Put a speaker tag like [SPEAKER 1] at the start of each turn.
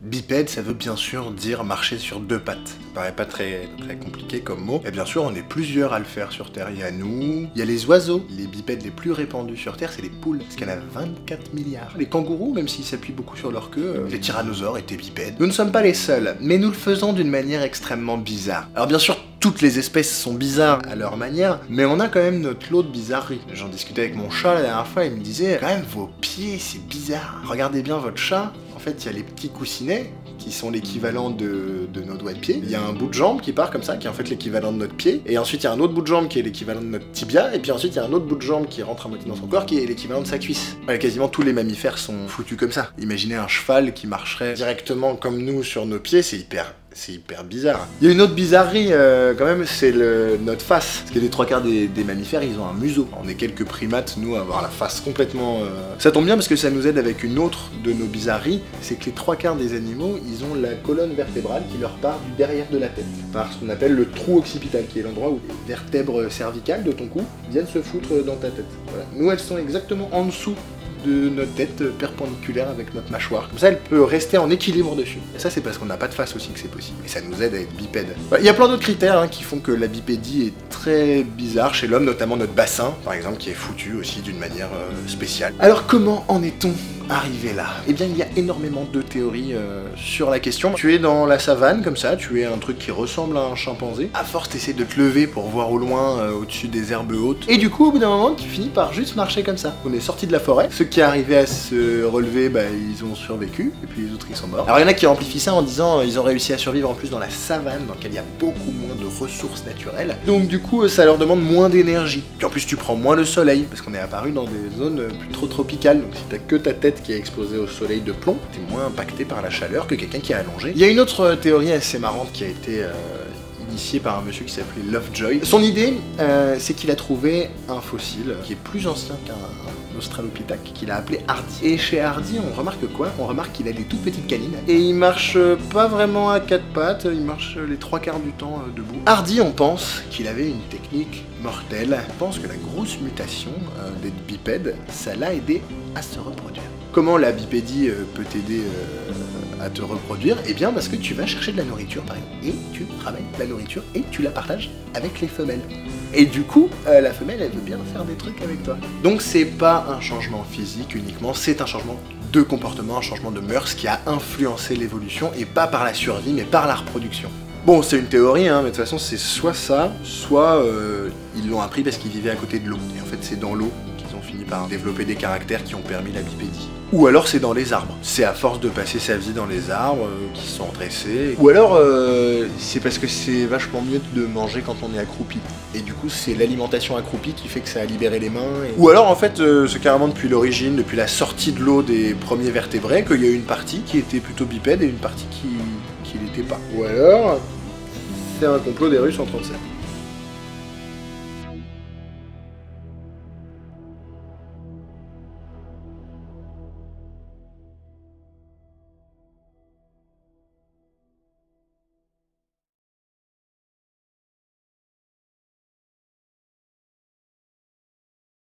[SPEAKER 1] Bipède, ça veut bien sûr dire marcher sur deux pattes. Ça paraît pas très compliqué comme mot. Et bien sûr, on est plusieurs à le faire sur Terre. Il y a nous, il y a les oiseaux. Les bipèdes les plus répandus sur Terre, c'est les poules, parce qu'il y en a 24 milliards. Les kangourous, même s'ils s'appuient beaucoup sur leur queue, les tyrannosaures étaient bipèdes. Nous ne sommes pas les seuls, mais nous le faisons d'une manière extrêmement bizarre. Alors bien sûr, toutes les espèces sont bizarres à leur manière, mais on a quand même notre lot de bizarreries. J'en discutais avec mon chat la dernière fois, il me disait, quand même, vos pieds, c'est bizarre. Regardez bien votre chat. En fait, il y a les petits coussinets qui sont l'équivalent de nos doigts de pied. Il y a un bout de jambe qui part comme ça, qui est en fait l'équivalent de notre pied. Et ensuite, il y a un autre bout de jambe qui est l'équivalent de notre tibia. Et puis ensuite, il y a un autre bout de jambe qui rentre à moitié dans son corps, qui est l'équivalent de sa cuisse. Ouais, quasiment tous les mammifères sont foutus comme ça. Imaginez un cheval qui marcherait directement comme nous sur nos pieds, c'est hyper bizarre. Il y a une autre bizarrerie quand même, c'est notre face. Parce que les trois quarts des mammifères, ils ont un museau. On est quelques primates, nous, à avoir la face complètement... Ça tombe bien parce que ça nous aide avec une autre de nos bizarreries, c'est que les trois quarts des animaux, ils ont la colonne vertébrale qui leur part du derrière de la tête, par ce qu'on appelle le trou occipital, qui est l'endroit où les vertèbres cervicales de ton cou viennent se foutre dans ta tête. Voilà. Nous, elles sont exactement en dessous de notre tête perpendiculaire avec notre mâchoire. Comme ça, elle peut rester en équilibre dessus. Et ça, c'est parce qu'on n'a pas de face aussi que c'est possible. Et ça nous aide à être bipède. Il y a plein d'autres critères qui font que la bipédie est très bizarre chez l'homme, notamment notre bassin, par exemple, qui est foutu aussi d'une manière spéciale. Alors, comment en est-on arrivé là? Eh bien, il y a énormément de théories sur la question. Tu es dans la savane, comme ça, tu es un truc qui ressemble à un chimpanzé. À force, t'essaies de te lever pour voir au loin, au-dessus des herbes hautes. Et du coup, au bout d'un moment, tu finis par juste marcher comme ça. On est sorti de la forêt. Ceux qui arrivaient à se relever, bah, ils ont survécu. Et puis les autres, ils sont morts. Alors, il y en a qui amplifient ça en disant ils ont réussi à survivre en plus dans la savane, dans laquelle il y a beaucoup moins de ressources naturelles. Donc, du coup, ça leur demande moins d'énergie. Puis en plus, tu prends moins le soleil, parce qu'on est apparu dans des zones plus trop tropicales. Donc, si t'as que ta tête qui est exposée au soleil de plomb, t'es moins impacté par la chaleur que quelqu'un qui est allongé. Il y a une autre théorie assez marrante qui a été initiée par un monsieur qui s'appelait Lovejoy. Son idée, c'est qu'il a trouvé un fossile qui est plus ancien qu'un Australopithèque, qu'il a appelé Hardy. Et chez Hardy, on remarque quoi? On remarque qu'il a des toutes petites canines, et il marche pas vraiment à quatre pattes, il marche les trois quarts du temps debout. Hardy, on pense qu'il avait une technique mortelle. On pense que la grosse mutation d'être bipède, ça l'a aidé à se reproduire. Comment la bipédie peut t'aider à te reproduire? Eh bien parce que tu vas chercher de la nourriture par exemple, et tu ramènes la nourriture et tu la partages avec les femelles. Et du coup, la femelle, elle veut bien faire des trucs avec toi. Donc c'est pas un changement physique uniquement, c'est un changement de comportement, un changement de mœurs qui a influencé l'évolution, et pas par la survie, mais par la reproduction. Bon, c'est une théorie, hein, mais de toute façon, c'est soit ça, soit ils l'ont appris parce qu'ils vivaient à côté de l'eau. Et en fait, c'est dans l'eau qu'ils ont fini par développer des caractères qui ont permis la bipédie. Ou alors c'est dans les arbres. C'est à force de passer sa vie dans les arbres qui se sont dressés. Ou alors c'est parce que c'est vachement mieux de manger quand on est accroupi. Et du coup c'est l'alimentation accroupie qui fait que ça a libéré les mains. Ou alors en fait c'est carrément depuis l'origine, depuis la sortie de l'eau des premiers vertébrés, qu'il y a eu une partie qui était plutôt bipède et une partie qui l'était pas. Ou alors c'est un complot des Russes en 37.